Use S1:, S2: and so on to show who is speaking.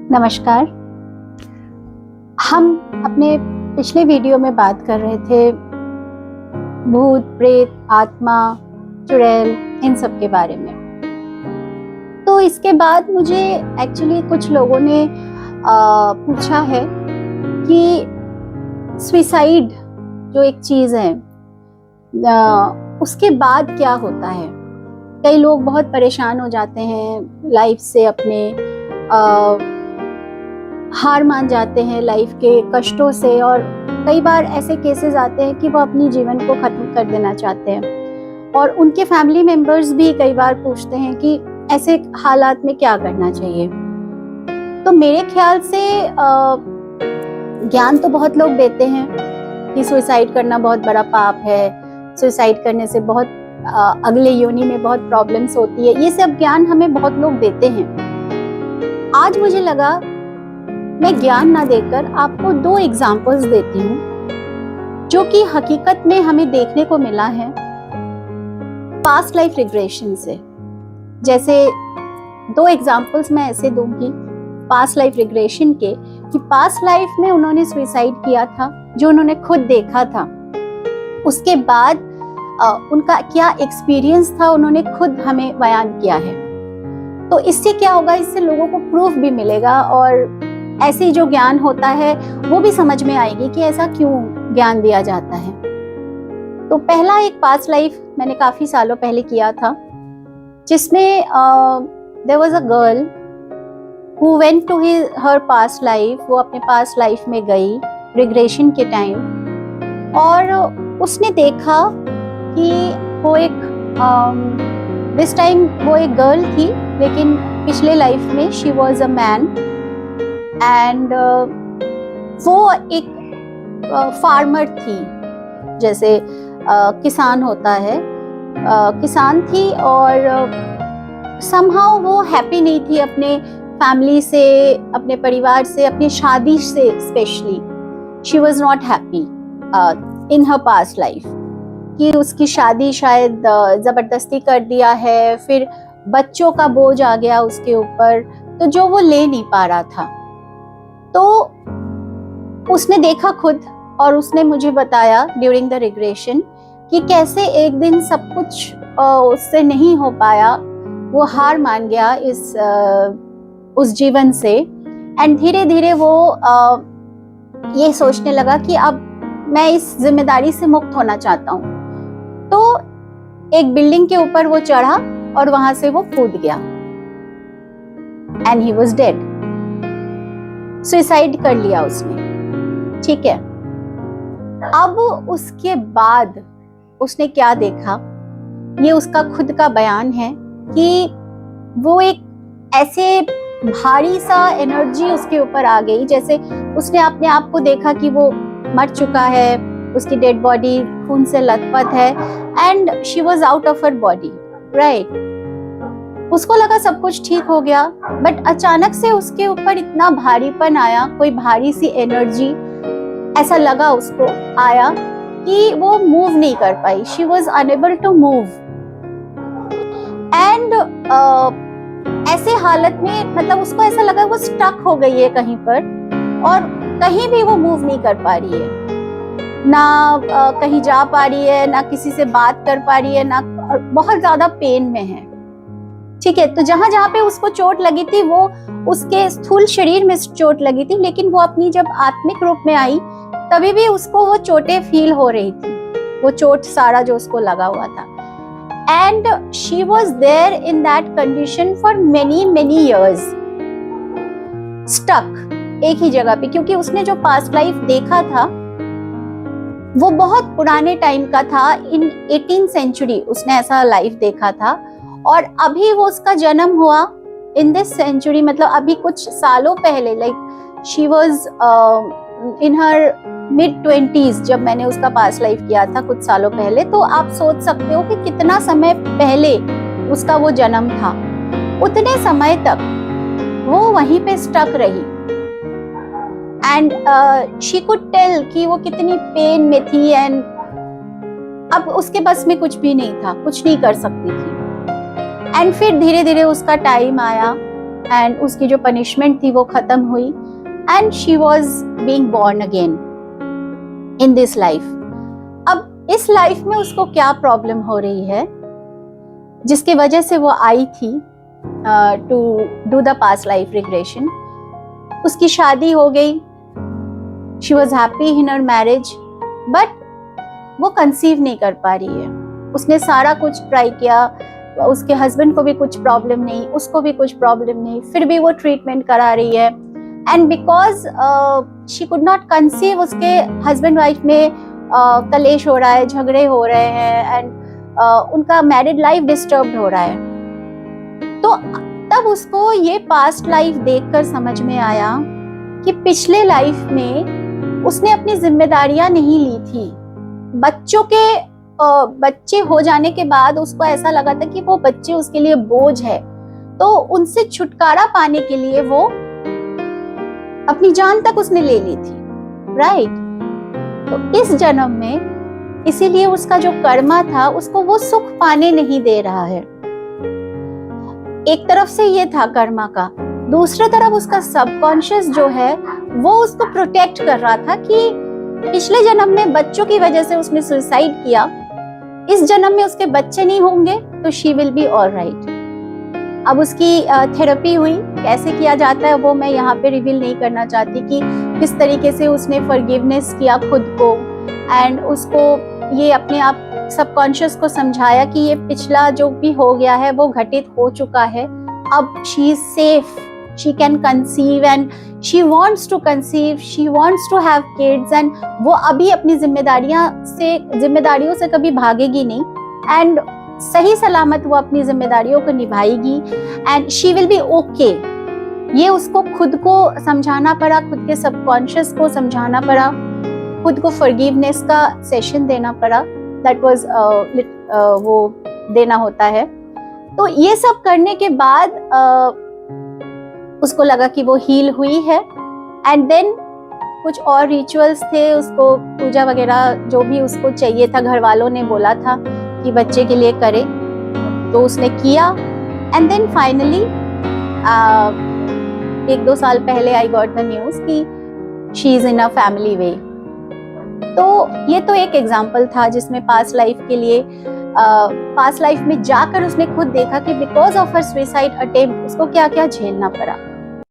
S1: नमस्कार। हम अपने पिछले वीडियो में बात कर रहे थे भूत, प्रेत, आत्मा, चुड़ैल, इन सब के बारे में। तो इसके बाद मुझे एक्चुअली कुछ लोगों ने पूछा है कि सुसाइड जो एक चीज़ है उसके बाद क्या होता है। कई लोग बहुत परेशान हो जाते हैं लाइफ से, अपने हार मान जाते हैं लाइफ के कष्टों से, और कई बार ऐसे केसेस आते हैं कि वो अपनी जीवन को खत्म कर देना चाहते हैं। और उनके फैमिली मेंबर्स भी कई बार पूछते हैं कि ऐसे हालात में क्या करना चाहिए। तो मेरे ख्याल से ज्ञान तो बहुत लोग देते हैं कि सुसाइड करना बहुत बड़ा पाप है, सुसाइड करने से बहुत अगले योनि में बहुत प्रॉब्लम्स होती है। ये सब ज्ञान हमें बहुत लोग देते हैं। आज मुझे लगा मैं ज्ञान ना देकर आपको 2 एग्जाम्पल्स देती हूँ जो कि हकीकत में हमें देखने को मिला है पास्ट लाइफ रिग्रेशन से। जैसे 2 एग्जाम्पल्स मैं ऐसे दूंगी पास्ट लाइफ रिग्रेशन के कि पास्ट लाइफ में उन्होंने सुसाइड किया था, जो उन्होंने खुद देखा था। उसके बाद उनका क्या एक्सपीरियंस था उन्होंने खुद हमें बयान किया है। तो इससे क्या होगा, इससे लोगों को प्रूफ भी मिलेगा और ऐसे जो ज्ञान होता है वो भी समझ में आएगी कि ऐसा क्यों ज्ञान दिया जाता है। तो पहला एक पास्ट लाइफ मैंने काफी सालों पहले किया था, जिसमें there was a girl who went to her past life. वो अपने पास्ट लाइफ में गई रिग्रेशन के टाइम, और उसने देखा कि वो एक दिस टाइम वो एक गर्ल थी, लेकिन पिछले लाइफ में she was a man. And वो एक फार्मर थी, जैसे किसान होता है, किसान थी। और समहाउ वो हैप्पी नहीं थी अपने फैमिली से, अपने परिवार से, अपनी शादी से specially. She was not happy in her past life कि उसकी शादी शायद जबरदस्ती कर दिया है, फिर बच्चों का बोझ आ गया उसके ऊपर, तो जो वो ले नहीं पा रहा था। तो उसने देखा खुद, और उसने मुझे बताया ड्यूरिंग द रिग्रेशन कि कैसे एक दिन सब कुछ उससे नहीं हो पाया, वो हार मान गया उस जीवन से। एंड धीरे धीरे वो ये सोचने लगा कि अब मैं इस जिम्मेदारी से मुक्त होना चाहता हूँ। तो एक बिल्डिंग के ऊपर वो चढ़ा और वहां से वो कूद गया and he was dead. Suicide कर लिया उसने, ठीक है। अब उसके बाद उसने क्या देखा, ये उसका खुद का बयान है कि वो एक ऐसे भारी सा एनर्जी उसके ऊपर आ गई, जैसे उसने अपने आप को देखा कि वो मर चुका है, उसकी डेड बॉडी खून से लथपथ है, and she was out of her body, right. उसको लगा सब कुछ ठीक हो गया, बट अचानक से उसके ऊपर इतना भारीपन आया, कोई भारी सी एनर्जी ऐसा लगा उसको आया कि वो मूव नहीं कर पाई। She was unable to move. And ऐसे हालत में मतलब उसको ऐसा लगा वो स्टक हो गई है कहीं पर, और कहीं भी वो मूव नहीं कर पा रही है, ना कहीं जा पा रही है, ना किसी से बात कर पा रही है, ना बहुत ज्यादा पेन में है, ठीक है। तो जहां जहां पे उसको चोट लगी थी वो उसके स्थूल शरीर में चोट लगी थी, लेकिन वो अपनी जब आत्मिक रूप में आई तभी भी उसको वो चोटें फील हो रही थी, वो चोट सारा जो उसको लगा हुआ था। And she was there in that condition for many many years, stuck एक ही जगह पे, क्योंकि उसने जो पास्ट लाइफ देखा था वो बहुत पुराने टाइम का था। इन 18th सेंचुरी उसने ऐसा लाइफ देखा था, और अभी वो उसका जन्म हुआ इन दिस सेंचुरी, मतलब अभी कुछ सालों पहले, like she was in her mid-20s जब मैंने उसका पास्ट लाइफ किया था कुछ सालों पहले। तो आप सोच सकते हो कि कितना समय पहले उसका वो जन्म था। उतने समय तक वो वहीं पे स्टक रही, एंड शी कुड टेल कि वो कितनी पेन में थी, एंड अब उसके बस में कुछ भी नहीं था, कुछ नहीं कर सकती थी। एंड फिर धीरे धीरे उसका टाइम आया एंड उसकी जो पनिशमेंट थी वो खत्म हुई and she was being born again in this life. अब इस लाइफ में उसको क्या प्रॉब्लम हो रही है जिसकी वजह से वो आई थी to do the past life regression. उसकी शादी हो गई, she was happy in her marriage, but वो कंसीव नहीं कर पा रही है। उसने सारा कुछ ट्राई किया, उसके हस्बैंड को भी कुछ प्रॉब्लम नहीं, उसको भी कुछ प्रॉब्लम नहीं, फिर भी वो ट्रीटमेंट करा रही है। And because she could not conceive, उसके हस्बैंड वाइफ में कलेश हो रहा है, झगड़े हो रहे हैं एंड उनका मैरिड लाइफ डिस्टर्ब हो रहा है। तो तब उसको ये पास्ट लाइफ देखकर समझ में आया कि पिछले लाइफ में उसने अपनी जिम्मेदारियां नहीं ली थी। बच्चे हो जाने के बाद उसको ऐसा लगा था कि वो बच्चे उसके लिए बोझ है, तो उनसे छुटकारा पाने के लिए वो अपनी जान तक उसने ले ली थी, राइट। तो इस जन्म में इसीलिए उसका जो कर्मा था उसको वो सुख पाने नहीं दे रहा है। एक तरफ से ये था कर्मा का, दूसरी तरफ उसका सबकॉन्शियस जो है वो उसको प्रोटेक्ट कर रहा था कि पिछले जन्म में बच्चों की वजह से उसने सुसाइड किया, इस जन्म में उसके बच्चे नहीं होंगे तो शी विल बी ऑलराइट। अब उसकी थेरेपी हुई, कैसे किया जाता है वो मैं यहाँ पे रिवील नहीं करना चाहती कि किस तरीके से उसने फॉरगिवनेस किया खुद को एंड उसको ये अपने आप सबकॉन्शियस को समझाया कि ये पिछला जो भी हो गया है वो घटित हो चुका है, अब she is safe, she can conceive and she wants to conceive, she wants to have kids and वो अभी अपनी जिम्मेदारियों से कभी भागेगी नहीं एंड सही सलामत वो अपनी जिम्मेदारियों को निभाएगी and she will be okay। ये उसको खुद को समझाना पड़ा, खुद के सबकॉन्शियस को समझाना पड़ा, खुद को फॉरगिवनेस का सेशन देना पड़ा, दैट वाज वो देना होता है। तो ये सब करने के बाद उसको लगा कि वो हील हुई है एंड देन कुछ और रिचुअल्स थे, उसको पूजा वगैरह जो भी उसको चाहिए था, घर वालों ने बोला था कि बच्चे के लिए करे, तो उसने किया एंड देन फाइनली 1-2 साल पहले आई गॉट द न्यूज कि she is in a family way. तो ये तो एक एग्जाम्पल था जिसमें पास्ट लाइफ के लिए पास्ट लाइफ में जाकर उसने खुद देखा कि because of her suicide attempt उसको क्या क्या झेलना पड़ा।